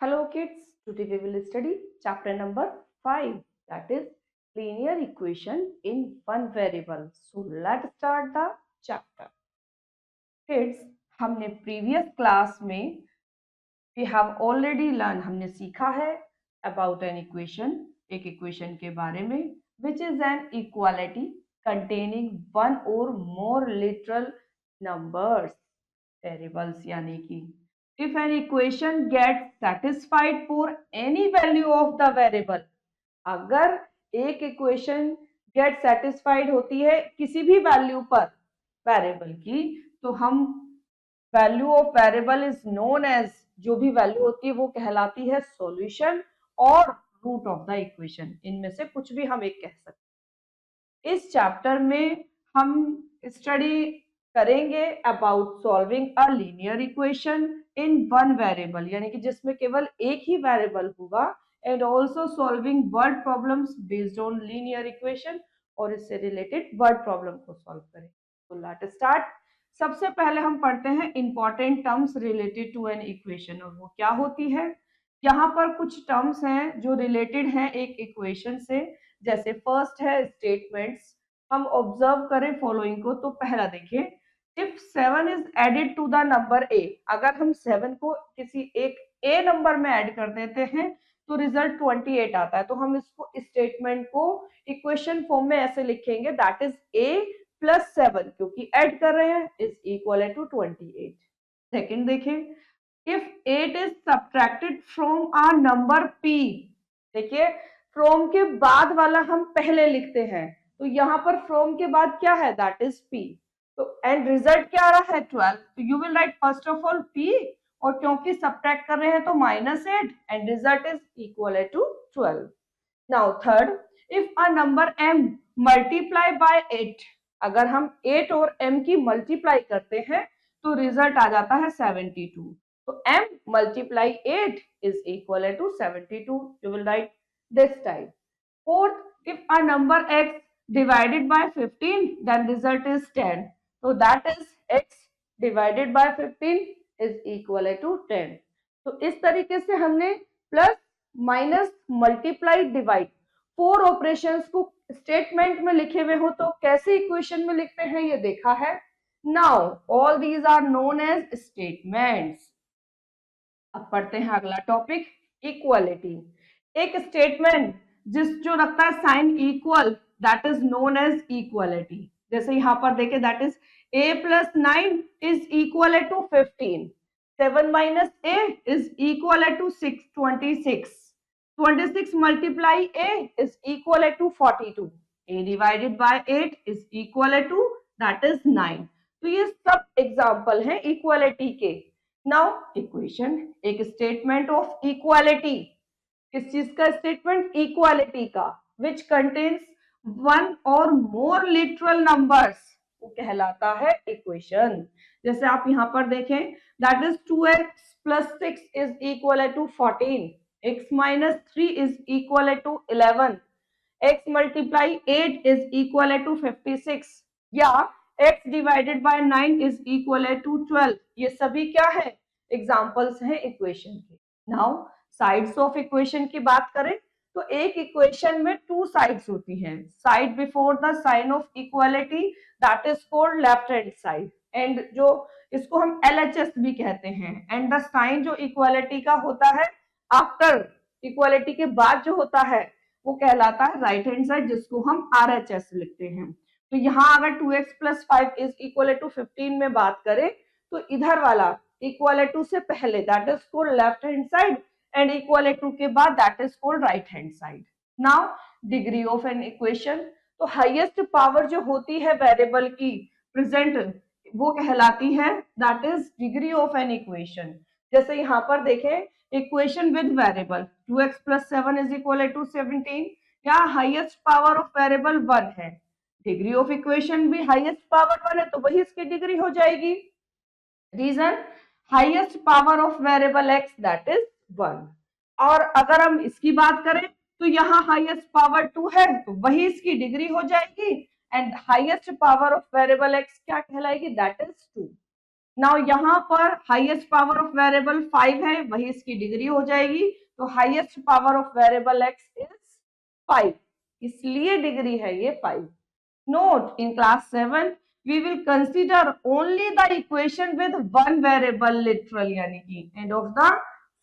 Hello kids, today we will study chapter number 5, that is linear equation in one variable. So let's start the chapter. Kids, हमने previous class में we have already learned, हमने सीखा है about an equation, एक equation के बारे में which is an equality containing one or more literal numbers, variables यानी कि if an equation gets satisfied for any value of the variable, अगर एक इक्वेशन गेट सेटिस्फाइड होती है किसी भी वैल्यू पर वेरिएबल की, तो हम value of variable is known as, जो भी वैल्यू होती है वो कहलाती है सॉल्यूशन और रूट ऑफ द इक्वेशन। इनमें से कुछ भी हम एक कह सकते हैं। इस चैप्टर में हम स्टडी करेंगे about solving a linear equation in one variable, यानी कि जिसमें केवल एक ही वेरिएबल होगा, and also solving word problems based on linear equation, और इससे रिलेटेड वर्ड प्रॉब्लम को सॉल्व करें। तो लेट्स स्टार्ट। सबसे पहले हम पढ़ते हैं important terms related to an equation, और वो क्या होती है। यहाँ पर कुछ टर्म्स हैं जो रिलेटेड हैं एक इक्वेशन से। जैसे फर्स्ट है स्टेटमेंट्स। हम ऑब्जर्व करें फॉलोइंग को, तो पहला देखिए, if 7 is added to the number A, अगर हम 7 को किसी एक ए नंबर में ऐड कर देते हैं तो रिजल्ट 28 आता है। तो हम इसको स्टेटमेंट को इक्वेशन फॉर्म में ऐसे लिखेंगे, दैट इज ए प्लस 7, क्योंकि ऐड कर रहे हैं, इज इक्वल टू 28। सेकेंड देखें, if 8 is subtracted from a number P, देखिए फ्रॉम के बाद वाला हम पहले लिखते हैं, तो यहाँ पर फ्रॉम के बाद क्या है, दैट इज पी। तो एंड रिजल्ट क्या आ रहा है 12, तो you will write first of all P, और क्योंकि सब्ट्रैक्ट कर रहे हैं तो -8, and result is equal to 12। Now third, if a number m multiply by 8, अगर हम 8 और m की मल्टीप्लाई करते हैं तो रिजल्ट आ जाता है 72। तो m multiply 8 is equal to 72, you will write this type. Fourth, if a number x divided by 15, then result is 10. So that is x divided by 15 is equal to 10. तो इस तरीके से हमने plus minus multiply divide 4 operations को statement में लिखे हुए हो तो कैसे इक्वेशन में लिखते हैं ये देखा है। Now all these are known as statements. अब पढ़ते हैं अगला टॉपिक, इक्वालिटी। एक स्टेटमेंट जो रखता है sign equal, that is known as equality. जैसे यहाँ पर देखें, that is a plus 9 is equal to 15, 7 minus a is equal to 26, 26 multiply a is equal to 42, a divided by 8 is equal to that is 9। तो ये सब example हैं equality के। Now equation, एक स्टेटमेंट ऑफ इक्वालिटी। किस चीज का statement, equality का, विच कंटेन्स वन और मोर लिटरल नंबर्स, वो कहलाता है इक्वेशन। जैसे आप यहाँ पर देखें, that is 2x plus 6 is equal to 14, x minus 3 is equal to 11, x multiply 8 is equal to 56, या x divided by 9 is equal to 12। ये सभी क्या है, एग्जाम्पल्स हैं इक्वेशन के। नाउ साइड्स ऑफ इक्वेशन की बात करें तो एक इक्वेशन में 2 साइड्स होती हैं। Side before the sign of equality, that is called left hand side, and जो इसको हम LHS भी कहते हैं, एंड द साइन जो इक्वालिटी का होता है आफ्टर, इक्वालिटी के बाद जो होता है वो कहलाता है राइट हैंड साइड, जिसको हम RHS लिखते हैं। तो यहाँ अगर 2x plus 5 is equal to 15 में बात करें तो इधर वाला इक्वल टू से पहले that is called left hand side, and equal to के बाद that is called right hand side. Now degree of an equation, तो हाईएस्ट पावर जो होती है वेरिएबल की प्रेजेंट, वो कहलाती है that is degree of an equation. जैसे यहाँ पर देखें, equation with variable 2x plus 7 is equal to 17, या हाईएस्ट पावर ऑफ वेरिएबल 1 है, डिग्री ऑफ इक्वेशन भी हाईएस्ट पावर 1 है तो वही इसकी डिग्री हो जाएगी। Reason, highest power of variable x that is 1। और अगर हम इसकी बात करें तो यहाँ हाईएस्ट पावर 2 है तो वही इसकी डिग्री हो जाएगी, and highest power of variable x क्या कहलाएगी, दैट इज 2। नाउ यहाँ पर हाईएस्ट पावर ऑफ वेरिएबल 5 है, वही इसकी डिग्री हो जाएगी, तो highest power of variable x is 5, इसलिए डिग्री है ये 5। Note in class 7 we will consider only the equation with one variable literal, यानी कि end of the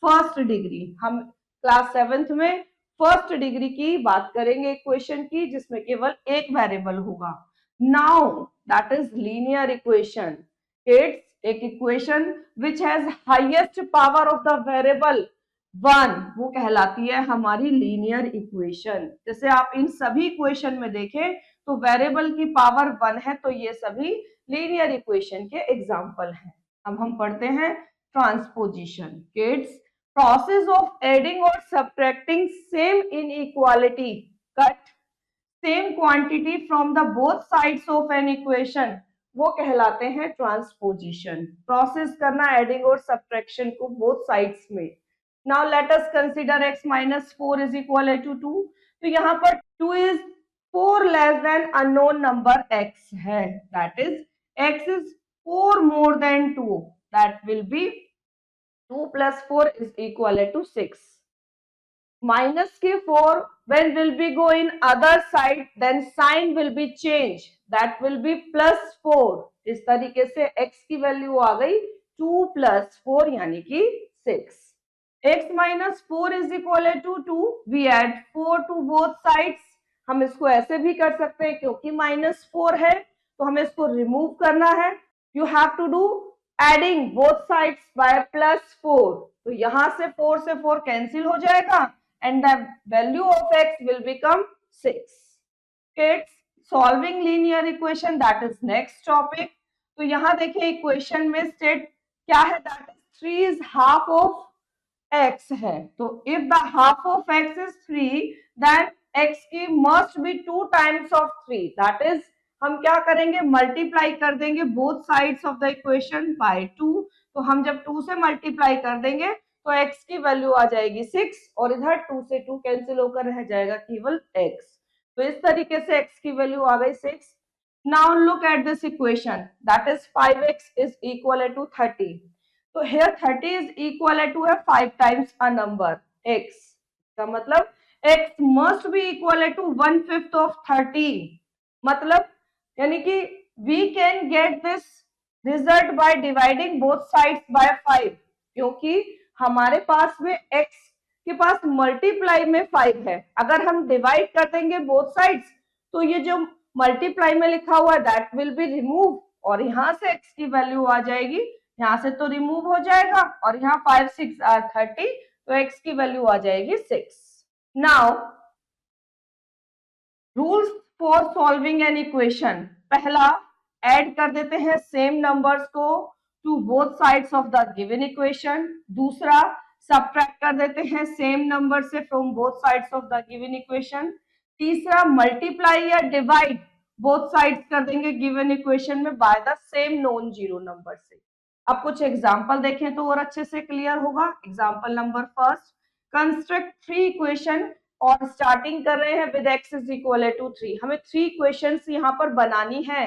first degree. हम क्लास 7th में फर्स्ट डिग्री की बात करेंगे इक्वेशन की, जिसमें केवल एक वेरिएबल होगा। Now that is linear equation. It's एक equation which has highest power of the variable 1, वो कहलाती है हमारी लीनियर इक्वेशन। जैसे आप इन सभी इक्वेशन में देखें तो वेरिएबल की पावर 1 है, तो ये सभी लीनियर इक्वेशन के एग्जाम्पल हैं। अब हम पढ़ते हैं transposition. Kids, process of adding और subtracting same inequality cut same quantity from the both sides of an equation, वो कहलाते हैं ट्रांसपोजिशन। प्रोसेस करना एडिंग और सब्ट्रैक्शन को बोथ साइड्स में। Now let us consider x minus 4 is equal to 2, तो यहाँ पर 2 is 4 less than unknown number x है, that is x is 4 more than 2, that will be 2 plus 4 is equal to 6. Minus के 4 when will be go in other side, then sign will be changed, that will be plus 4। इस तरीके से x की वैल्यू आ गई 2 plus 4 यानी कि 6। x minus 4 is equal to 2, we add 4 to both sides। हम इसको ऐसे भी कर सकते हैं, क्योंकि -4 है तो हमें इसको रिमूव करना है। You have to do adding both sides by +4, तो यहां से 4 से 4 कैंसिल हो जाएगा and the value of x will become 6। Kids, solving linear equation, that is next topic. तो यहाँ देखिए इक्वेशन में स्टेट क्या है, that is 3 is half of x है, तो if the half of x is 3 then x की must be 2 times of 3, that is हम क्या करेंगे, मल्टीप्लाई कर देंगे both sides of the equation by 2। तो हम जब 2 से मल्टीप्लाई कर देंगे तो x की वैल्यू आ जाएगी 6 और इधर 2 से 2 कैंसिल होकर रह जाएगा केवल x। तो इस तरीके से x की वैल्यू आ गई 6। Now look at this equation, that is 5x is equal to 30। तो here 30 is equal to a 5 times a number x, का मतलब x must be equal to 1/5 of 30, मतलब यानी कि we can get this result by dividing both sides by 5, क्योंकि हमारे पास में x के पास मल्टीप्लाई में 5 है। अगर हम डिवाइड कर देंगे बोथ साइड्स तो ये जो मल्टीप्लाई में लिखा हुआ है दैट विल बी रिमूव, और यहां से x की वैल्यू आ जाएगी, यहां से तो रिमूव हो जाएगा, और यहाँ 5 6 are 30, तो x की वैल्यू आ जाएगी 6। Now rules for solving an equation. पहला, ऐड कर देते हैं सेम नंबर्स को to both sides of the given equation. दूसरा, सब्ट्रैक्ट कर देते हैं सेम नंबर से from both sides of the given equation. तीसरा, मल्टीप्लाई या डिवाइड बोथ साइड्स कर देंगे गिवन इक्वेशन में by the same non zero number से। अब कुछ एग्जाम्पल देखें तो और अच्छे से क्लियर होगा। Example number first, construct 3 equation, और स्टार्टिंग कर रहे हैं with x is equal to 3। हमें 3 इक्वेशंस यहाँ पर बनानी है,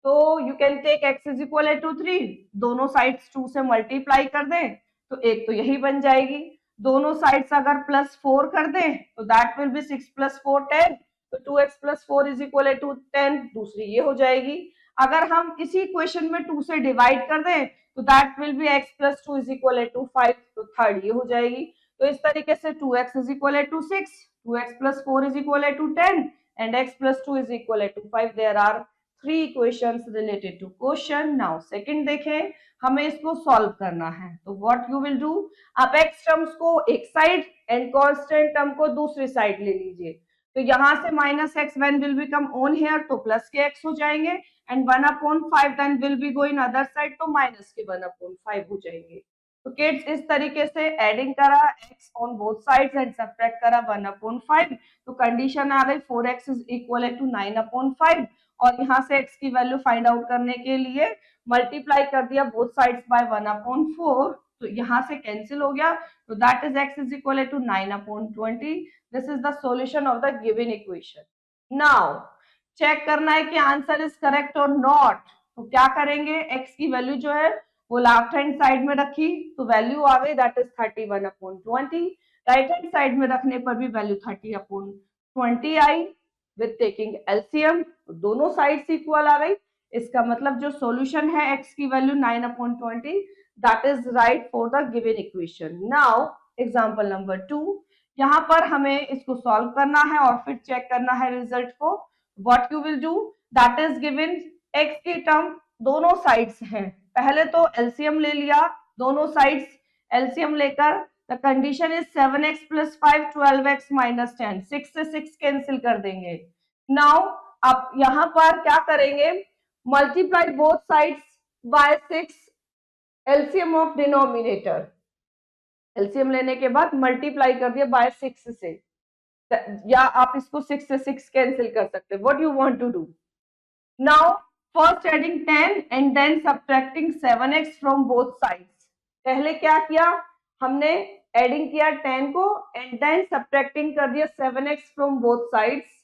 तो you can take x is equal to 3, दोनों साइड्स 2 से मल्टीप्लाई कर दें तो एक तो यही बन जाएगी, दोनों साइड्स अगर +4 कर दें तो दैट विल बी 6 + 4 10, तो 2x + 4 इज इक्वल टू 10, दूसरी ये हो जाएगी। अगर हम इसी इक्वेशन में 2 से डिवाइड कर दें तो that will be x + 2 is equal to 5, तो थर्ड ये हो जाएगी। तो इस तरीके से 2x is equal to 6, 2x + 4 is equal to 10 and x + 2 is equal to 5। There are 3 equations related to question. Now second देखें, हमें इसको सॉल्व करना है, तो व्हाट यू विल डू, आप x टर्म्स को एक साइड एंड कांस्टेंट टर्म को दूसरी साइड ले लीजिए। तो यहाँ से -x when will become on here, तो प्लस के x हो जाएंगे, and 1/5 then will be go in other side, तो माइनस के 1/5 हो जाएंगे। तो किड्स, इस तरीके से एडिंग करा x on both sides and subtract करा 1/5, तो कंडीशन आ गई 4x इज इक्वल टू 9/5, और यहाँ से x की वैल्यू फाइंड आउट करने के लिए मल्टीप्लाई कर दिया बोथ साइड्स बाय 1/4, तो यहाँ से कैंसिल हो गया, तो that is x is equal to 9/20। This is the solution of the given equation. Now check करना है कि आंसर इज करेक्ट और नॉट, तो क्या करेंगे, x की वैल्यू जो है वो लेफ्ट हैंड साइड में रखी तो वैल्यू आ गई that is 31/20। Right hand side में रखने पर भी value 30/20 I. With taking LCM दोनों साइड्स इक्वल आ गई। इसका मतलब जो सॉल्यूशन है x की value 9/20 that is right for the given equation. Now example number 2, यहाँ पर हमें इसको सॉल्व करना है और फिर चेक करना है रिजल्ट को। What you will do that is given x की टर्म दोनों साइड्स हैं, पहले तो एलसीएम ले लिया दोनों साइड्स। एलसीएम लेकर the condition is 7x + 5 12x - 10, 6 से 6 कैंसिल कर देंगे। नाउ आप यहाँ पर क्या करेंगे, multiply both sides bye 6, LCM of denominator. LCM लेने के बाद मल्टीप्लाई कर दिया बाय 6 से, या आप इसको 6 से 6 कैंसिल कर सकते हैं। What you want to do now, first adding 10 and then subtracting 7x from both sides. पहले क्या किया हमने, एडिंग किया 10 को एंड देन सब्ट्रैक्टिंग कर दिया 7x फ्रॉम बोथ साइड्स।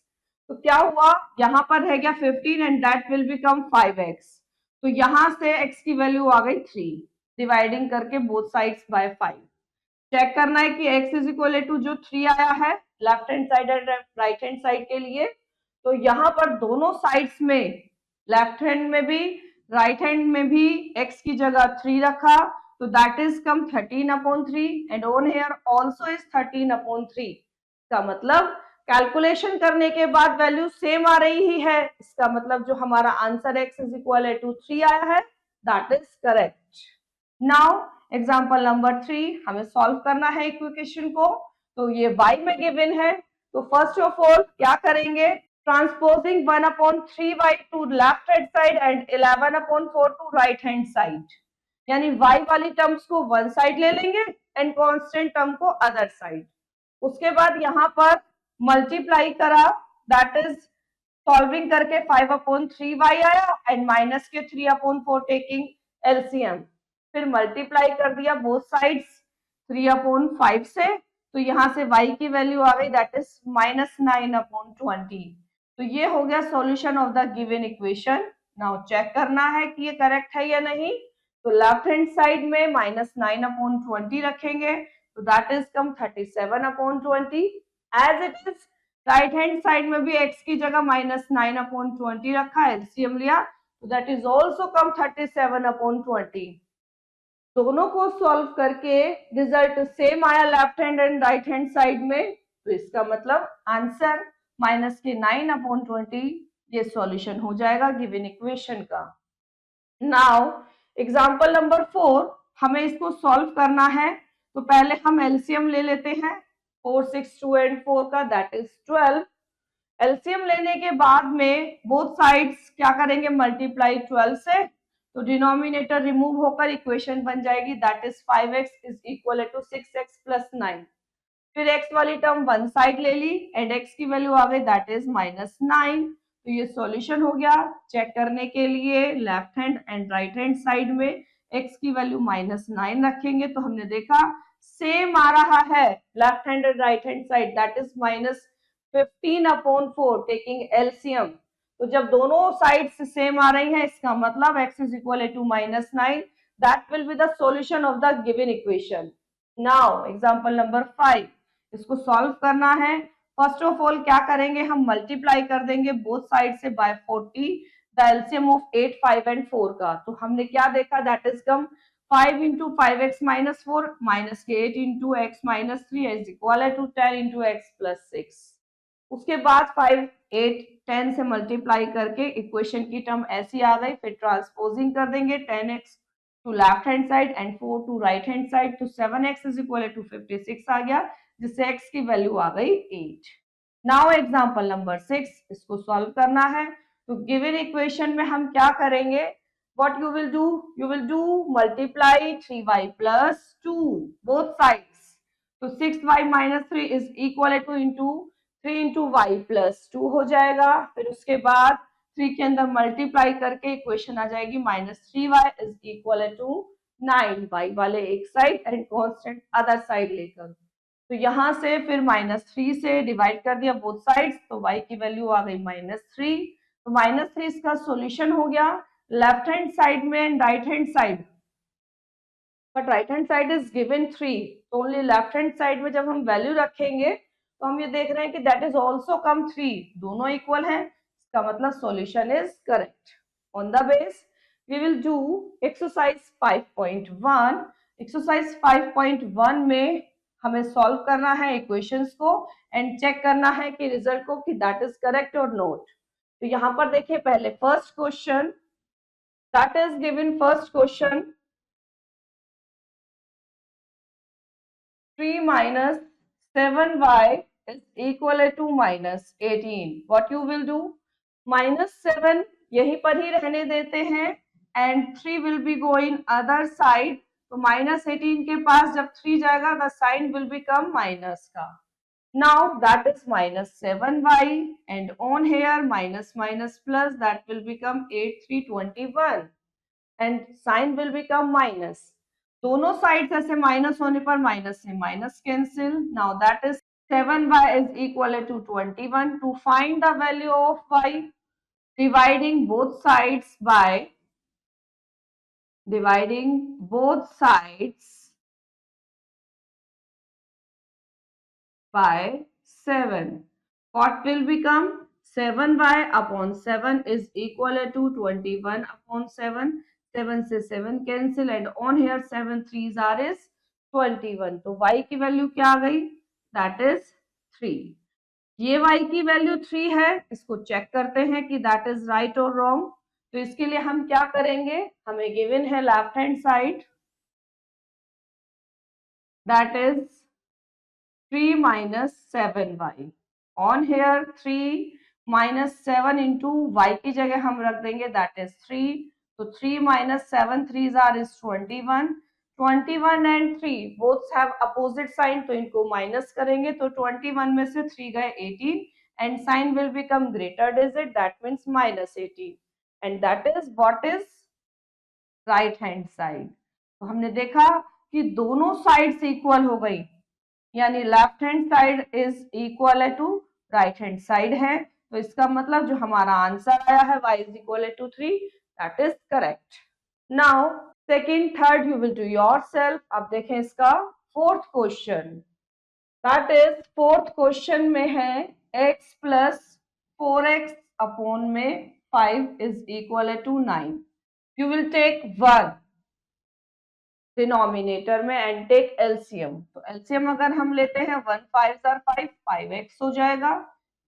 तो क्या हुआ, यहाँ पर रह गया 15 and that will become 5x। तो यहां से x की वैल्यू आ गई 3, डिवाइडिंग करके बोथ साइड्स बाय 5। चेक करना है कि x इज इक्वल टू जो 3 आया है left hand side and right hand side के लिए, तो यहाँ पर दोनों साइड्स में लेफ्ट हैंड में भी राइट हैंड में भी x की जगह 3 रखा, तो that is come 13/3 and on here also is 13/3। का मतलब कैलकुलेशन करने के बाद वैल्यू सेम आ रही ही है, इसका मतलब जो हमारा answer x is equal to 3 आया है that is correct. Now example number 3, हमें सॉल्व करना है इक्वेशन को। तो ये y में गिवन है, तो फर्स्ट ऑफ ऑल क्या करेंगे, transposing 1/3y to left hand side and 11/4 to right hand side, यानी y वाली टर्म्स को वन साइड ले लेंगे एंड कांस्टेंट टर्म को अदर साइड। उसके बाद यहाँ पर मल्टीप्लाई करा दैट इज सॉल्विंग करके 5/3y आया एंड माइनस के 3/4 टेकिंग एलसीएम, फिर मल्टीप्लाई कर दिया बोथ साइड्स 3/5 से, तो यहाँ से y की वैल्यू आ गई दैट इज -9/20। तो ये हो गया solution of the given equation. Now check करना है कि ये करेक्ट है या नहीं। तो लेफ्ट हैंड साइड में -9/20 रखेंगे तो that is come 37/20। As it is right hand side में भी x की जगह -9/20 रखा, एलसीएम लिया तो दैट इज ऑल्सो कम 37/20। दोनों को सॉल्व करके रिजल्ट सेम आया left hand and right hand side में, तो इसका मतलब आंसर माइनस के 9/20 ये सॉल्यूशन हो जाएगा गिवन इक्वेशन का। नाउ एग्जांपल नंबर 4, हमें इसको सॉल्व करना है, तो पहले हम एलसीएम ले लेते हैं 4, 6, 2 एंड 4 का दैट इज 12। एलसीएम लेने के बाद में बोथ साइड्स क्या करेंगे, मल्टीप्लाई 12 से, तो डिनोमिनेटर रिमूव होकर इक्वेशन बन जाएगी that is 5x is equal to 6x + 9। फिर x वाली टर्म वन साइड ले ली एंड x की वैल्यू आ गई दैट इज -9। तो ये सॉल्यूशन हो गया। चेक करने के लिए left hand and right hand side में x की वैल्यू -9 रखेंगे तो हमने देखा सेम आ रहा है left hand and right hand side that is -15/4 taking LCM. तो जब दोनों साइड्स सेम आ रही हैं इसका मतलब x is equal to -9 that will be the solution of the given equation. Now example number 5, इसको सॉल्व करना है। फर्स्ट ऑफ ऑल क्या करेंगे, हम मल्टीप्लाई कर देंगे बोथ साइड से by 40 the LCM of 8, 5 and 4 का। तो हमने क्या देखा that is come 5 × 5x - 4 minus के 8 × x - 3 is equal to 10 × x + 6। उसके बाद 5, 8, 10 से मल्टीप्लाई करके इक्वेशन की टर्म ऐसी आ गई, फिर ट्रांसपोजिंग कर देंगे 10x to left hand side and 4 to right hand side, तो 7x इज इक्वल टू 56 आ गया जिससे x की वैल्यू आ गई 8। नाउ एग्जांपल नंबर 6, इसको सॉल्व करना है। तो गिवन इक्वेशन में हम क्या करेंगे, what you will do multiply 3y + 2 both sides, तो 6y - 3 is equal to 3 × y + 2 हो जाएगा। फिर उसके बाद 3 के अंदर मल्टीप्लाई करके इक्वेशन आ जाएगी -3y is equal to 9, y वाले एक side and constant other side लेकर, तो यहां से फिर -3 से डिवाइड कर दिया बोथ साइड्स, तो y की वैल्यू आ गई -3। तो -3 इसका सॉल्यूशन हो गया। लेफ्ट हैंड साइड में and right hand side but right hand side is given 3, तो ओनली लेफ्ट हैंड साइड में जब हम वैल्यू रखेंगे तो हम ये देख रहे हैं कि दैट इज ऑल्सो कम 3, दोनों इक्वल हैं, इसका मतलब solution is correct. On the base we will do exercise 5.1। Exercise 5.1 में हमें सॉल्व करना है इक्वेशंस को एंड चेक करना है कि रिजल्ट को कि दैट इज करेक्ट और नॉट। तो यहाँ पर देखिए पहले first question that is given, first question 3 minus 7y is equal to minus 18. What you will do? Minus 7 यहीं पर ही रहने देते हैं and 3 will be going other side. तो minus 18 के पास जब 3 जाएगा the sign will become minus का. Now that is minus 7y and on here minus minus plus that will become 8 3 21 and sign will become minus. दोनों side ऐसे minus होने पर minus से minus cancel. Now that is 7y is equal to 21. To find the value of y, dividing both sides by 7. What will become? 7y upon 7 is equal to 21 upon 7. 7 से 7 cancel and on here 7 3s are is 21. तो y की value क्या आ गई? That is 3. ये y की value 3 है, इसको check करते हैं कि दैट इज राइट और रॉन्ग. तो इसके लिए हम क्या करेंगे? हमें गिवन है left hand side that is 3 minus 7y. On here 3 minus 7 into y की जगह हम रख देंगे दैट इज 3. तो 3 minus 7 3s are is 21. 21 and 3 both have opposite sign, तो इनको माइनस करेंगे तो 21 में से 3 गए 18 and sign will become greater digit, that means minus 18, and that is what is right hand side. तो हमने देखा कि दोनों साइड्स इक्वल हो गई, यानी left hand side is equal to right hand side है. तो इसका मतलब जो हमारा आंसर आया है y is equal to 3, that is correct. Now second third you will do yourself. अब देखें इसका fourth question. That is fourth question में है x प्लस 4x अपॉन में 5 is equal to 9. You will take 1 denominator में and take LCM. तो LCM अगर हम लेते हैं 1 5 5 5x हो जाएगा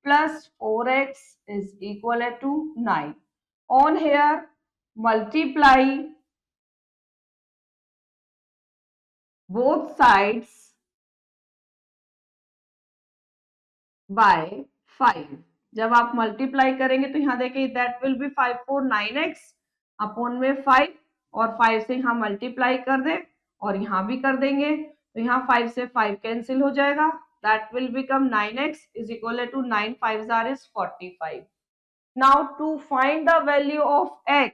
plus 4x is equal to 9. On here multiply both sides by 5. जब आप मल्टीप्लाई करेंगे तो यहाँ देखिए that will B 5 4 9x upon में 5 और 5 से यहाँ मल्टीप्लाई कर दें और यहाँ भी कर देंगे तो यहाँ 5 से 5 कैंसिल हो जाएगा. That will become 9x is equal to 9 5s are is 45. Now to find the value of x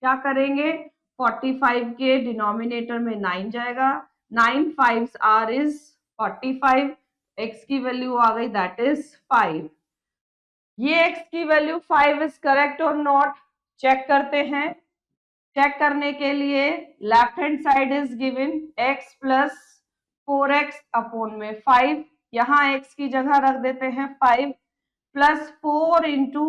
क्या करेंगे? 45 के डिनोमिनेटर में 9 जाएगा. 9 5s are is 45. x की वैल्यू आ गई दैट इज 5. ये x की वैल्यू 5 इज करेक्ट और नॉट? चेक करते हैं. चेक करने के लिए left hand side is given x plus 4x upon में 5. यहाँ x की जगह रख देते हैं 5 प्लस 4 इंटू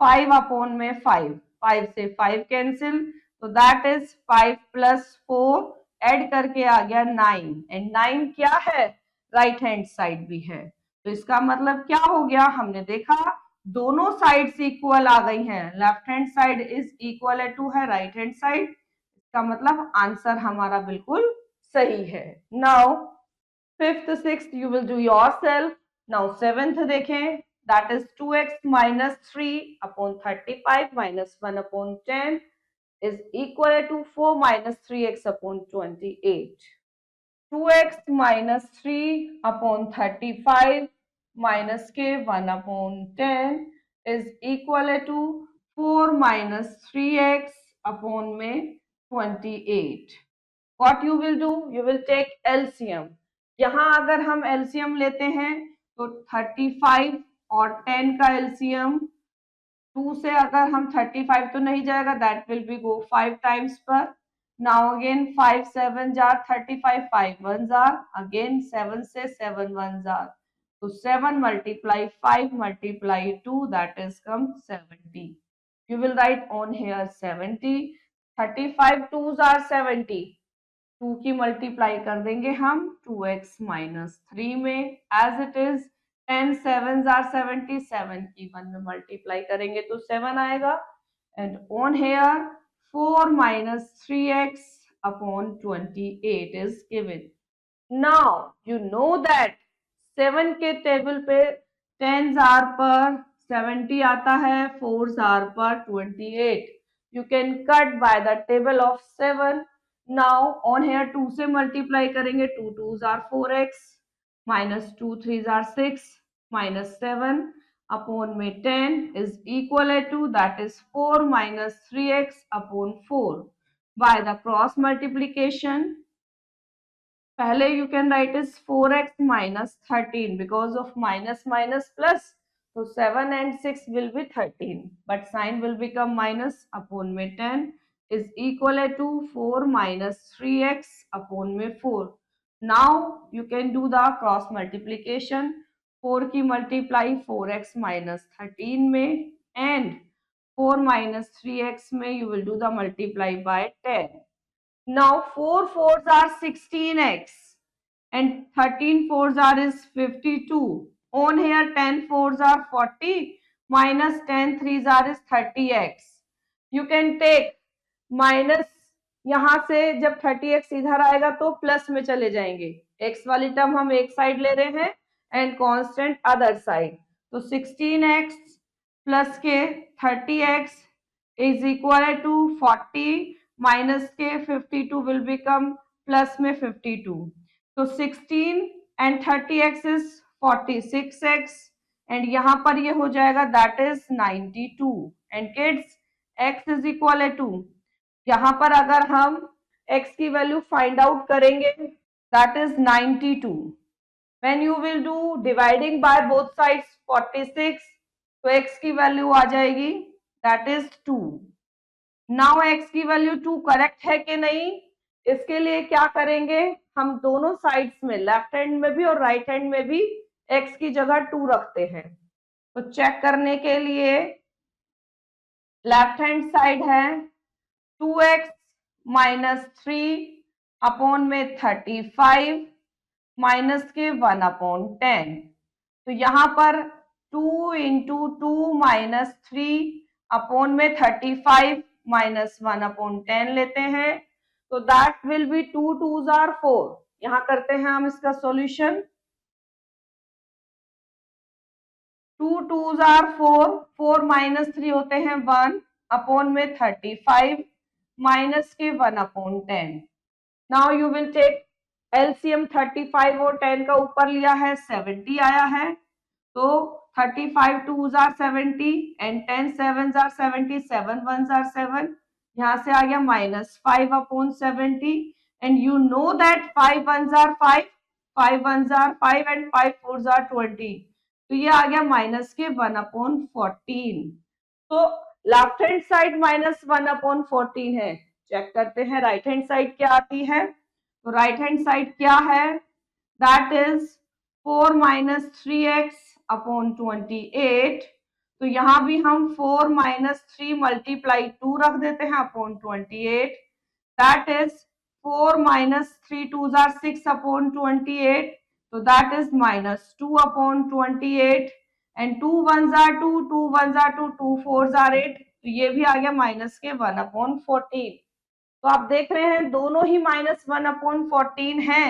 5 अपॉन में 5. 5 से 5 कैंसिल तो दैट इज 5 प्लस 4 ऐड करके आ गया 9 एंड 9 क्या है? राइट हैंड साइड भी है. तो इसका मतलब क्या हो गया? हमने देखा दोनों साइड्स इक्वल आ गई हैं. Left hand side is equal to है राइट हैंड साइड. इसका मतलब आंसर हमारा बिल्कुल सही है. Now fifth sixth you will do yourself. Now seventh देखें. That is 2x minus 3 upon 35 minus 1 upon 10 is equal to 4 minus 3x upon 28. 2x minus 3 upon 35 minus k 1 upon 10 is equal to 4 minus 3x upon में 28. What you will do? You will take LCM. यहाँ अगर हम LCM लेते हैं तो 35 और 10 का LCM 2 से अगर हम 35 तो नहीं जाएगा, that will be go 5 times पर Now again 5 7s are 35, 5 1s are again 7 से 7 1s are. So 7 multiply 5 multiply 2, that is come 70. You will write on here 70. 35 2s are 70. 2 की मल्टीप्लाई कर देंगे हम 2x माइनस 3 में as it is. 10 7s are 77 की 1 में multiply करेंगे तो 7 आएगा. And on here 4 minus 3x upon 28 is given. Now you know that 7 के टेबल पे 10s are पर 70 आता है, 4s are पर 28. You can cut by the table of 7. Now on here 2 से मल्टीप्लाई करेंगे, 2 2s are 4x minus 2 3s are 6 minus 7 upon में 10 is equal to, that is 4 minus 3x upon 4. By the cross multiplication, पहले you can write is 4x minus 13 because of minus minus plus. So 7 and 6 will be 13, but sign will become minus. Upon में 10 is equal to 4 minus 3x upon में 4. Now you can do the cross multiplication. 4 की multiply 4x minus 13 में and 4 minus 3x में you will do the multiply by 10. Now 4 4s are 16x and 13 4s are is 52. On here 10 4s are 40 minus 10 3s are is 30x. You can take minus, यहां से जब 30x इधर आएगा तो plus में चले जाएंगे. x वाली टर्म हम एक साइड ले रहे हैं एंड कांस्टेंट अदर साइड. तो 16x प्लस के 30x is equal to 40 minus के 52 विल बिकम प्लस में 52. तो 16 and 30x is 46x and यहाँ पर ये हो जाएगा that is 92. And kids x is equal to, यहाँ पर अगर हम x की वैल्यू फाइंड आउट करेंगे that is 92. When you will do dividing by both sides 46, तो x की वैल्यू आ जाएगी दैट इज 2. नाउ x की वैल्यू 2 करेक्ट है कि नहीं, इसके लिए क्या करेंगे, हम दोनों साइड्स में लेफ्ट हैंड में भी और राइट हैंड में भी x की जगह 2 रखते हैं. तो चेक करने के लिए लेफ्ट हैंड साइड है 2x माइनस 3 अपॉन में 35 माइनस के 1 अपॉन 10. तो यहाँ पर 2 इंटू 2 माइनस 3 अपॉन में 35 माइनस 1 अपॉन 10 लेते हैं. तो that will B 2 2s are 4. यहाँ करते हैं हम इसका सॉल्यूशन. 2 2s are 4, 4 माइनस 3 होते हैं 1 अपॉन में 35 माइनस के 1 upon 10. Now you will take LCM. 35 और 10 का ऊपर लिया है 70 आया है, तो 35 2s are 70 and 10 7s are 70, 7 1s are 7. यहाँ से आ गया minus 5 upon 70 and you know that 5 1s are 5, 5 1s are 5 and 5 4s are 20. तो ये आ गया माइनस के 1 अपॉन 14. तो left hand side minus 1 upon 14 है. चेक करते हैं राइट हैंड साइड क्या आती है. तो राइट हैंड साइड क्या है, that is 4 minus 3x upon 28. तो यहाँ भी हम 4 माइनस 3 मल्टीप्लाई 2 रख देते हैं upon 28. That is 4 minus 3 2s are 6 upon 28. तो that is minus 2 upon 28 and 2 1s are 2, 2 1s are 2, 2 4s are 8. तो ये भी आ गया माइनस के 1 अपॉन 14. तो आप देख रहे हैं दोनों ही माइनस 1 अपॉन 14 है,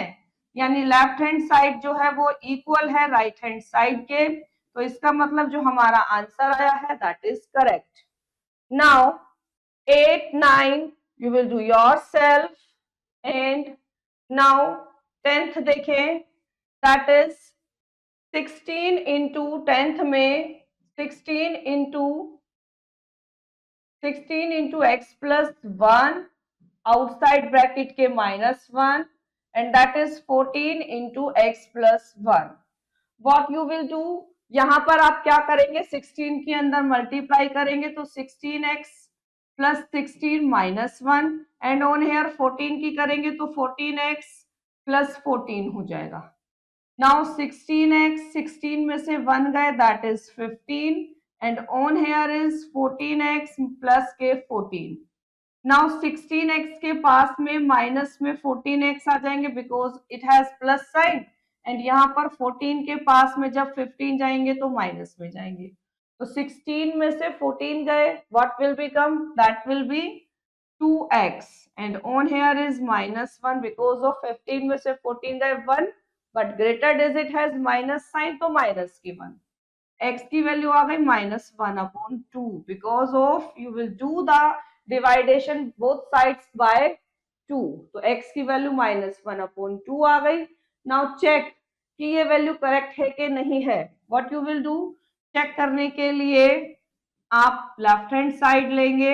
यानी लेफ्ट हैंड साइड जो है वो इक्वल है राइट हैंड साइड के. तो इसका मतलब जो हमारा आंसर आया है that is correct. Now 8 9 you will do yourself. And now 10th देखें, दैट इज 16 इंटू 10th में 16 into x plus 1 outside bracket के minus 1 and that is 14 into x plus 1. What you will do, यहाँ पर आप क्या करेंगे, 16 के अंदर मल्टीप्लाई करेंगे तो 16x plus 16 minus 1 and on here 14 की करेंगे तो 14x प्लस 14 हो जाएगा। नाउ 16x, 16 में से 1 गए that is 15 and on here is 14x plus के 14। नाउ 16x के पास में माइनस में 14x आ जाएंगे because it has plus sign and यहाँ पर 14 के पास में जब 15 जाएंगे तो माइनस में जाएंगे। तो 16 में से 14 गए, what will become, that will B 2x and on here is minus 1 because of 15 में से 14 गए 1 but greater digit has minus sign तो minus की 1। x की वैल्यू आ गई -1/2 because of you will do the dividation both sides by 2 तो x की वैल्यू -1/2 आ गई। नाउ चेक कि ये वैल्यू करेक्ट है कि नहीं है। What you will do, check करने के लिए आप लेफ्ट हैंड साइड लेंगे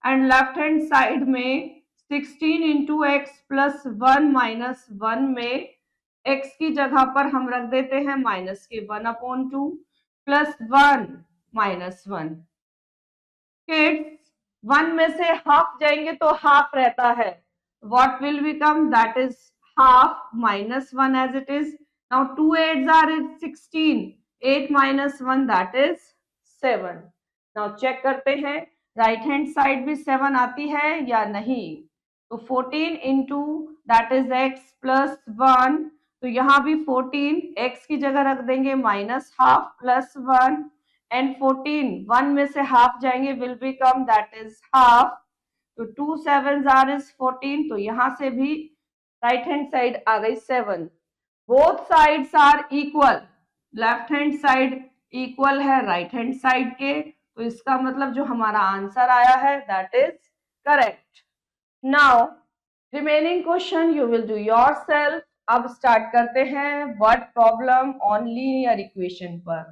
एंड लेफ्ट हैंड साइड में 16 इंटू एक्स प्लस 1 माइनस 1 में x की जगह पर हम रख देते हैं माइनस के 1/2 प्लस 1 माइनस 1। किड्स 1 में से हाफ जाएंगे तो हाफ रहता है, what will become, that is half minus 1 as it is. Now 2 8s are 16, 8 minus 1 that is 7। Now check करते हैं राइट हैंड साइड भी 7 आती है या नहीं। तो 14 into that is x plus 1, तो यहाँ भी 14 x की जगह रख देंगे माइनस हाफ प्लस 1 एंड 14 1 में से हाफ जाएंगे will become that is half. तो 2 7s are is 14, तो यहाँ से भी राइट हैंड साइड आ गई 7। Both sides are equal, left hand side equal है राइट हैंड साइड के, तो इसका मतलब जो हमारा आंसर आया है that is correct. Now remaining question you will do yourself. अब स्टार्ट करते हैं word problem on linear equation पर।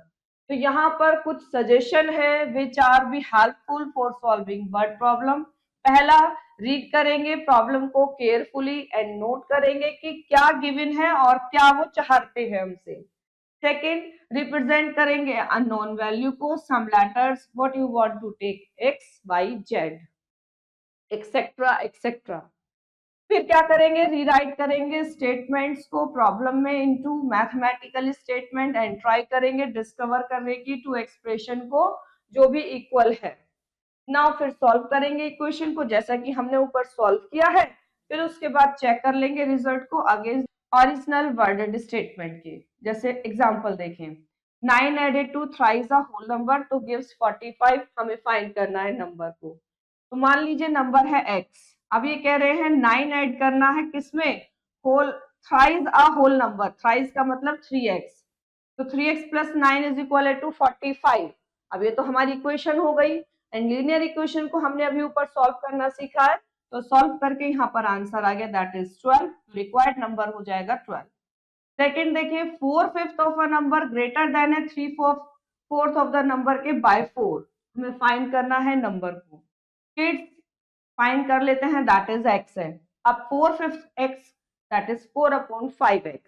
तो यहाँ पर कुछ सजेशन है which are be helpful for solving word problem. पहला, रीड करेंगे प्रॉब्लम को केयरफुली एंड नोट करेंगे कि क्या गिवन है और क्या वो चाहते हैं हमसे। सेकेंड, रिप्रेजेंट करेंगे अननोन वैल्यू को, some letters what you want to take x y z etcetera etcetera. फिर क्या करेंगे, रीराइट करेंगे स्टेटमेंट्स को प्रॉब्लम में into mathematical statement and try करेंगे डिस्कवर करने की टू एक्सप्रेशन को जो भी इक्वल है। नाउ फिर सॉल्व करेंगे इक्वेशन को जैसा कि हमने ऊपर सॉल्व किया है, फिर उसके बाद चेक कर लेंगे रिजल्ट को अगेंस्ट ओरिजिनल वर्डेड स्टेटमेंट के। जैसे एग्जांपल देखें, 9 added to thrice a whole number तो गिव्स 45, हमें फाइंड करना है नंबर को। तो मान लीजिए नंबर है x, अब ये कह रहे हैं 9 ऐड करना है किसमें, whole thrice a whole number, thrice का मतलब 3x, तो 3x plus 9 is equal to 45। अब ये तो हमारी इक्वेशन हो गई एंड लीनियर इक्वेशन को हमने अभी ऊपर सॉल्व करना सीखा है, तो सॉल्व करके यहाँ पर आंसर आ गया दैट इज 12, रिक्वायर्ड नंबर हो जाएगा 12। सेकेंड देखिए, 4/5 of a number greater than है 3/4 ऑफ द नंबर के बाय 4, हमें फाइंड करना है नंबर को। किड्स फाइंड कर लेते हैं दैट इज x है। अब 4/5 x दैट इज 4/5x।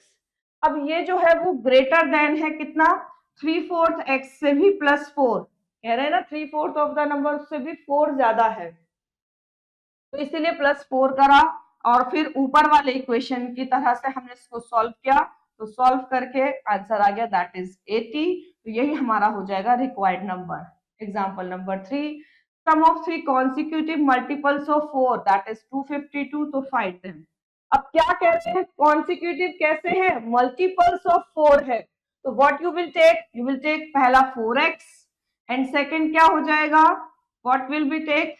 अब ये जो है वो ग्रेटर देन है कितना, 3/4 x से भी प्लस 4, कह रहे हैं ना 3/4 ऑफ द नंबर से भी 4 ज्यादा है, तो इसीलिए प्लस 4 करा और फिर ऊपर वाले इक्वेशन की तरह से हमने इसको सॉल्व किया, तो सॉल्व करके आंसर आ गया दैट इज 80। तो यही हमारा हो जाएगा required number. Example number 3, sum of 3 consecutive multiples of 4 that is 252 तो फाइंड देम। अब क्या कहते हैं कॉन्सिक्यूटिव कैसे है, मल्टीपल्स ऑफ 4 है, तो what you will take, you will take पहला 4x एंड सेकंड क्या हो जाएगा, what will be take,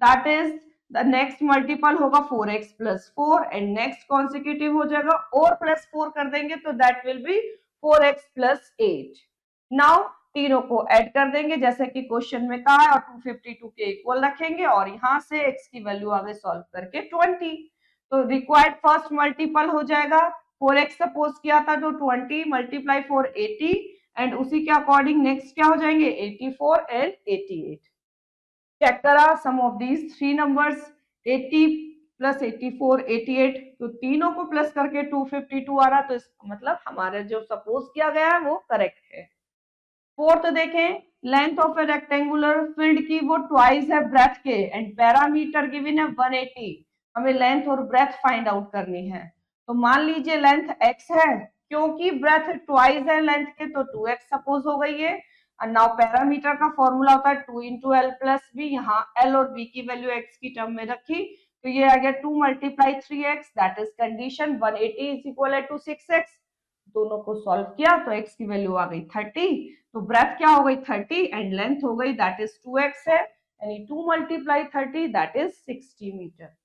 that is the next multiple होगा 4x plus 4 and next consecutive हो जाएगा और प्लस 4 कर देंगे तो that will B 4x plus 8। Now तीनों को ऐड कर देंगे जैसे कि क्वेश्चन में कहा है और 252 के इक्वल रखेंगे और यहाँ से x की वैल्यू आगे सॉल्व करके 20, तो रिक्वायर्ड फर्स्ट मल्टीपल हो जाएगा 4x सपोज किया था तो 20 मल्टीप्लाई 4 80 एंड उसी के अकॉर्डिंग नेक्स्ट क्या हो जाएंगे 84 एंड 88। चेक करा सम ऑफ दीज 3 नंबर्स 80 प्लस 84 88, तो तीनों को प्लस करके 252 आ रहा, तो इसका मतलब हमारे जो सपोज किया गया है वो करेक्ट है। फोर्थ देखें, length of a rectangular field की वो ट्वाइस है ब्रेथ के एंड पैरामीटर गिवन है 180। हमें लेंथ और ब्रेथ फाइंड आउट करनी है। तो मान लीजिए लेंथ x है, क्योंकि ब्रेथ ट्वाइस है लेंथ के तो 2x सपोज हो गई है। और नाउ पैरामीटर का फॉर्मूला होता है 2 इंटू एल प्लस बी, यहाँ एल और बी की वैल्यू x की टर्म में रखी तो ये आ गया 2 multiply 3x, that is condition 180 is equal to 6x। दोनों को सॉल्व किया तो x की वैल्यू आ गई 30, तो ब्रेथ क्या हो गई 30 एंड लेंथ हो गई दैट इज 2x है, यानी 2 multiply 30 that is 60 metre.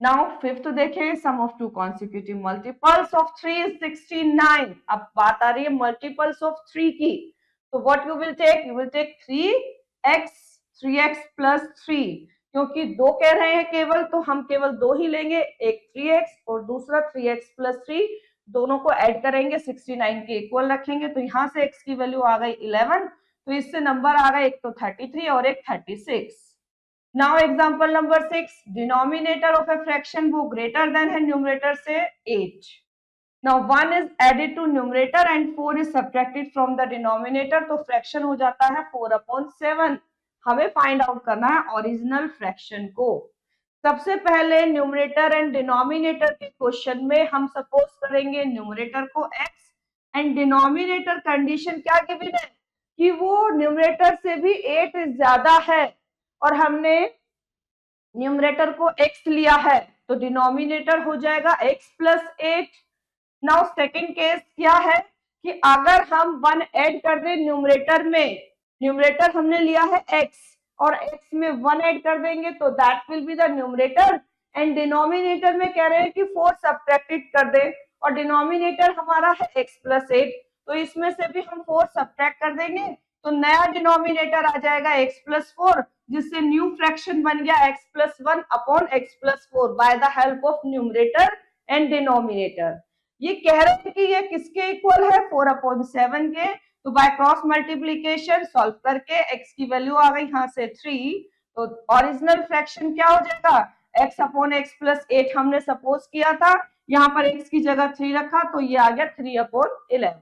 Now fifth देखें, sum of two consecutive multiples of 3 is 69। अब बात आ रही है मल्टीपल्स ऑफ 3 की, तो what you will take, you will take 3x plus 3, क्योंकि दो कह रहे हैं केवल तो हम केवल दो ही लेंगे, एक 3x और दूसरा 3x प्लस 3, दोनों को ऐड करेंगे 69 के इक्वल रखेंगे तो यहाँ से x की वैल्यू आ गई 11, तो इससे नंबर आ गए एक तो 33 और एक 36। Now example number 6, denominator of a fraction वो ग्रेटर देन है न्यूमरेटर से 8। Now 1 is added to numerator and 4 is subtracted from the denominator, तो फ्रैक्शन हो जाता है 4/7। हमें फाइंड आउट करना है ओरिजिनल फ्रैक्शन को। सबसे पहले न्यूमरेटर एंड डिनोमिनेटर के क्वेश्चन में हम सपोज करेंगे न्यूमरेटर को x एंड डिनोमिनेटर कंडीशन क्या गिवन है कि वो न्यूमरेटर से भी 8 ज्यादा है और हमने न्यूमरेटर को x लिया है तो डिनोमिनेटर हो जाएगा x plus 8। Now second case क्या है कि अगर हम 1 ऐड कर दें न्यूमरेटर में, न्यूमरेटर हमने लिया है x और x में 1 ऐड कर देंगे तो that will be the numerator, and denominator में कह रहे हैं कि 4 सब्ट्रैक्टेड कर दे और डिनोमिनेटर हमारा है x प्लस 8, तो इसमें से भी हम 4 सब्ट्रैक्ट कर देंगे तो नया डिनोमिनेटर आ जाएगा x प्लस 4, जिससे न्यू फ्रैक्शन बन गया x plus 1 upon x plus 4 by the help of numerator and denominator. ये कह रहे हैं कि ये किसके इक्वल है 4/7 के, तो बाय क्रॉस मल्टीप्लीकेशन सॉल्व करके x की वैल्यू आ गई यहाँ से 3, तो ओरिजिनल फ्रैक्शन क्या हो जाएगा x अपॉन x प्लस 8 हमने सपोज किया था, यहाँ पर x की जगह 3 रखा तो ये आ गया 3/11।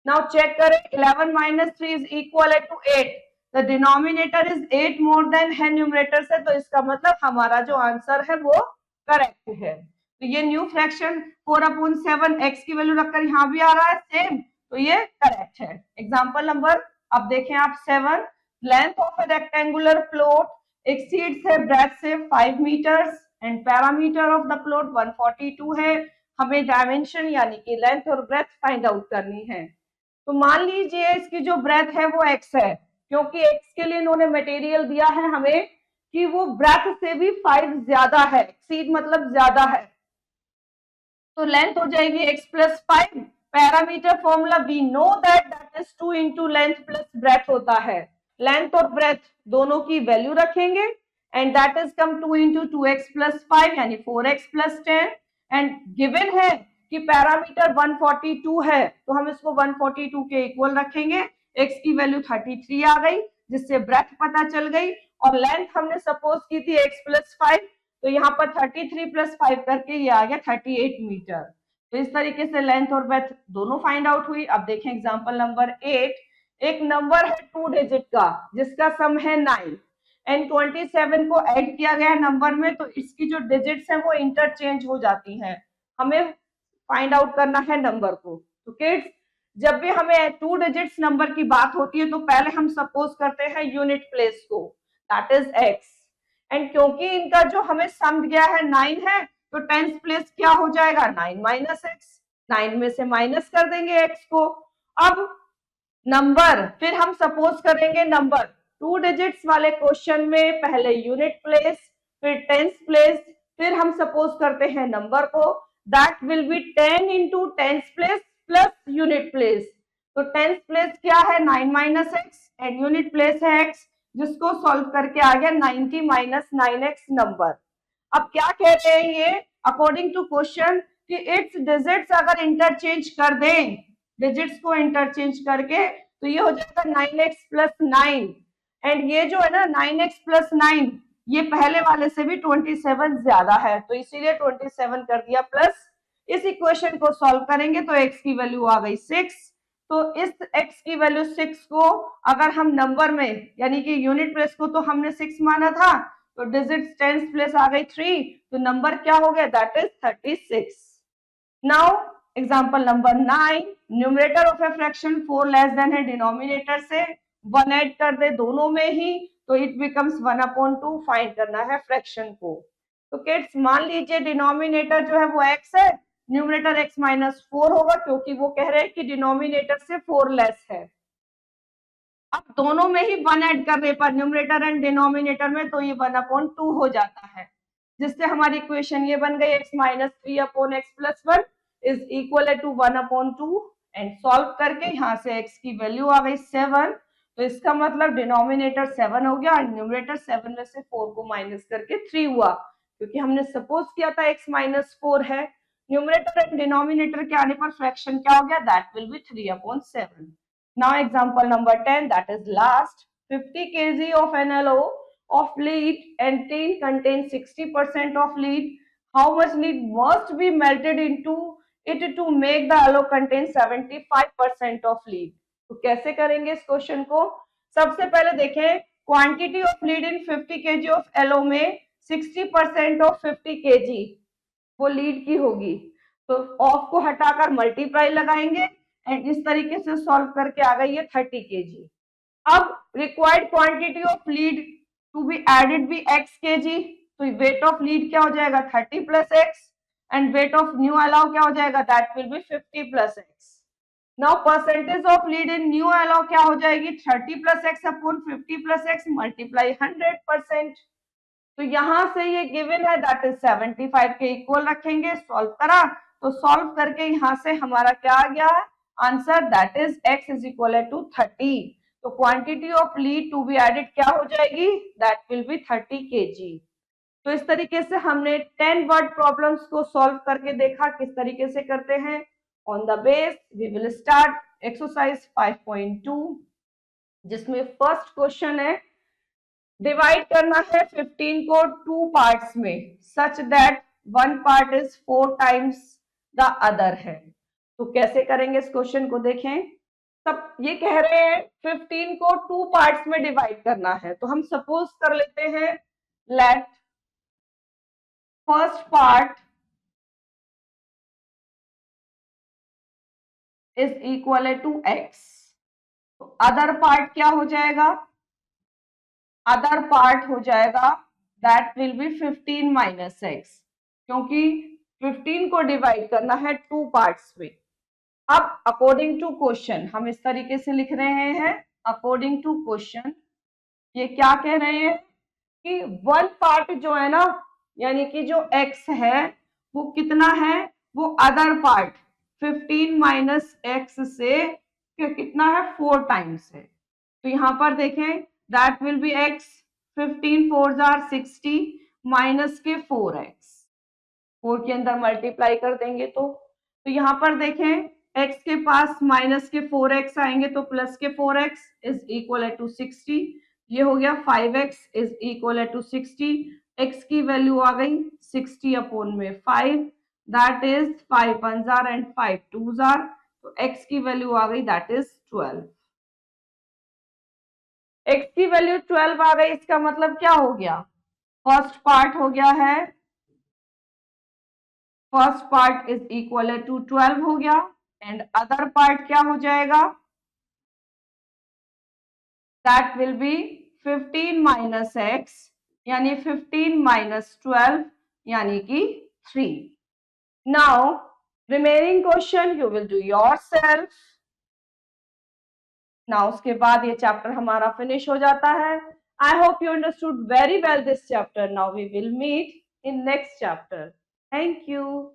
नाउ चेक करें 11 minus 3 is equal to 8, the denominator is 8 more than है न्यूमरेटर से, तो इसका मतलब हमारा जो आंसर है वो करेक्ट है। तो ये न्यू फ्रैक्शन 4/7 x की वैल्यू रखकर यहाँ भी आ रहा है सेम, तो ये करेक्ट है। एग्जांपल नंबर अब देखें आप 7, length of a rectangular plot exceeds है ब्रेथ से 5 metres and parameter of the plot 142 है। हमें डायमेंशन यानी कि लेंथ और ब्रेथ फाइंड आउट करनी है। तो मान लीजिए इसकी जो ब्रेथ है वो x है, क्योंकि x के लिए इन्होंने मटेरियल दिया है हमें कि वो ब्रेथ से भी 5 ज्यादा है, एक्सीड मतलब ज्यादा है, तो लेंथ हो जाएगी x plus 5। Parameter formula we know that is 2 into length plus breadth होता है, लेंथ और ब्रेथ दोनों की वैल्यू रखेंगे and that is come 2 into 2x plus 5 यानी 4x प्लस 10, एंड गिवन है कि पैरामीटर 142 है तो हम इसको 142 के इक्वल रखेंगे, x की वैल्यू 33 आ गई जिससे ब्रेथ पता चल गई और लेंथ हमने सपोज की थी x प्लस 5, तो यहाँ पर 33 प्लस 5 करके ये आ गया 38 मीटर। तो इस तरीके से लेंथ और ब्रेथ दोनों फाइंड आउट हुई। अब देखें एग्जांपल नंबर 8, एक नंबर है 2 डिजिट का जिसका सम है 9 एंड 27 को ऐड किया गया है नंबर में, तो इसकी जो डिजिट्स हैं वो इंटरचेंज हो जाती हैं, हमें फाइंड आउट करना है नंबर को। तो किड्स जब भी हमें 2 डिजिट्स नंबर की बात होती है तो पहले हम सपोज करते हैं यूनिट प्लेस को, दैट इज x, एंड क्योंकि इनका जो हमें सम दिया है 9 है तो टेंस प्लेस क्या हो जाएगा 9 माइनस एक्स, 9 में से माइनस कर देंगे x को। अब नंबर फिर हम सपोज करेंगे नंबर 2 डिजिट्स वाले क्वेश्चन में पहले यूनिट प्लेस फिर टेंस प्लेस, फिर हम सपोज करते हैं नंबर को, that will B 10 into tens place plus unit place. तो टेंस प्लेस क्या है 9 minus x and unit place है x, जिसको सॉल्व करके आ गया 90 माइनस 9x नंबर। अब क्या कह रहे हैं ये अकॉर्डिंग टू क्वेश्चन कि इट्स डिजिट्स अगर इंटरचेंज कर दें, डिजिट्स को इंटरचेंज करके तो ये हो जाएगा 9x प्लस 9, एंड ये जो है ना 9x प्लस 9 ये पहले वाले से भी 27 ज्यादा है तो इसीलिए 27 कर दिया प्लस। इस इक्वेशन को सॉल्व करेंगे तो x की वैल्यू आ गई 6, तो इस x की वैल्यू 6 को अगर हम नंबर में यानी कि यूनिट प्लेस को तो हमने 6 माना था, तो डिजिट टेंस प्लेस आ गई 3, तो नंबर क्या हो गया, that is 36। Now example number 9, numerator of a fraction 4 less than है, डिनोमिनेटर से 1 ऐड कर दे दोनों में ही, तो इट बिकम्स 1/2। फाइंड करना है फ्रैक्शन को। तो किड्स मान लीजिए डिनोमिनेटर जो है वो x है, न्यूमरेटर x माइनस 4 होगा, क्योंकि वो कह रहे हैं कि डिनोमिनेटर से 4 लेस है। अब दोनों में ही 1 ऐड करने पर न्यूमरेटर एंड डिनोमिनेटर में, तो ये 1/2 हो जाता है, जिससे हमारी इक्वेशन ये बन गई x minus 3/x+1 is equal to 1/2। And solve करके यहाँ से x की वैल्यू आ गई 7, तो इसका मतलब डिनोमिनेटर 7 हो गया और न्यूमरेटर 7 में से 4 को माइनस करके 3 हुआ, क्योंकि हमने सपोज किया था x माइनस 4 है। न्यूमरेटर एंड डिनोमिनेटर के आने पर फ्रैक्शन क्या हो गया, that will B 3/7। Now example number 10, that is last, 50 kg of NaO of lead and tin contains 60% of lead. How much lead must be melted into it to make the alloy contain 75% of lead? तो कैसे करेंगे इस question को? सबसे पहले देखें quantity of lead in 50 kg of alloy में 60% of 50 kg वो लीड की होगी, तो ऑफ को हटाकर मल्टीप्लाई लगाएंगे एंड इस तरीके से सॉल्व करके आ गई है 30 kg। अब required quantity of lead to be added be x kg, तो वेट ऑफ लीड क्या हो जाएगा 30 plus x and weight of new alloy क्या हो जाएगा, that will be 50 plus x। Now percentage of lead in new alloy क्या हो जाएगी, 30 plus x upon 50 plus x multiply 100%। तो यहां से ये गिवन है दैट इज 75 के इक्वल रखेंगे, सॉल्व करा तो सॉल्व करके यहां से हमारा क्या आ गया है answer, that is x is equal to 30। तो quantity of lead to be added क्या हो जाएगी, दैट विल बी 30 kg। तो इस तरीके से हमने 10 वर्ड प्रॉब्लम्स को सॉल्व करके देखा किस तरीके से करते हैं। On the base we will start exercise 5.2, जिसमें फर्स्ट क्वेश्चन है डिवाइड करना है 15 को 2 पार्ट्स में such that one part is 4 times the other है। तो कैसे करेंगे इस क्वेश्चन को देखें। सब ये कह रहे हैं 15 को 2 पार्ट्स में डिवाइड करना है, तो हम सपोज कर लेते हैं let first part is equal to x, तो अदर पार्ट क्या हो जाएगा, अदर पार्ट हो जाएगा that will be 15 minus x, क्योंकि 15 को डिवाइड करना है 2 पार्ट्स में। अब अकॉर्डिंग टू क्वेश्चन हम इस तरीके से लिख रहे हैं, अकॉर्डिंग टू क्वेश्चन ये क्या कह रहे हैं कि वन पार्ट जो है ना, यानी कि जो x है वो कितना है, वो अदर पार्ट 15 माइनस x से कितना है 4 टाइम्स है। तो यहाँ पर देखें that will be x, 15 4 jar 60 minus के 4x, 4 के अंदर मल्टीप्लाई कर देंगे तो यहाँ पर देखें x के पास माइनस के 4x आएंगे तो प्लस के 4x इज इक्वल टू 60, ये हो गया 5x is equal to 60, x की वैल्यू आ गई 60 अपॉन में 5, दैट इज 5 1 जार एंड 5 2 जार, तो x की वैल्यू आ गई दैट इज 12। x की वैल्यू 12 आ गई, इसका मतलब क्या हो गया, फर्स्ट पार्ट हो गया है, first part is equal to 12 हो गया एंड अदर पार्ट क्या हो जाएगा, that will be 15 minus x, यानी 15 माइनस 12 यानी कि 3। Now remaining question you will do yourself. Now उसके बाद ये चैप्टर हमारा फिनिश हो जाता है। I hope you understood very well this chapter. Now we will meet in next chapter. Thank you.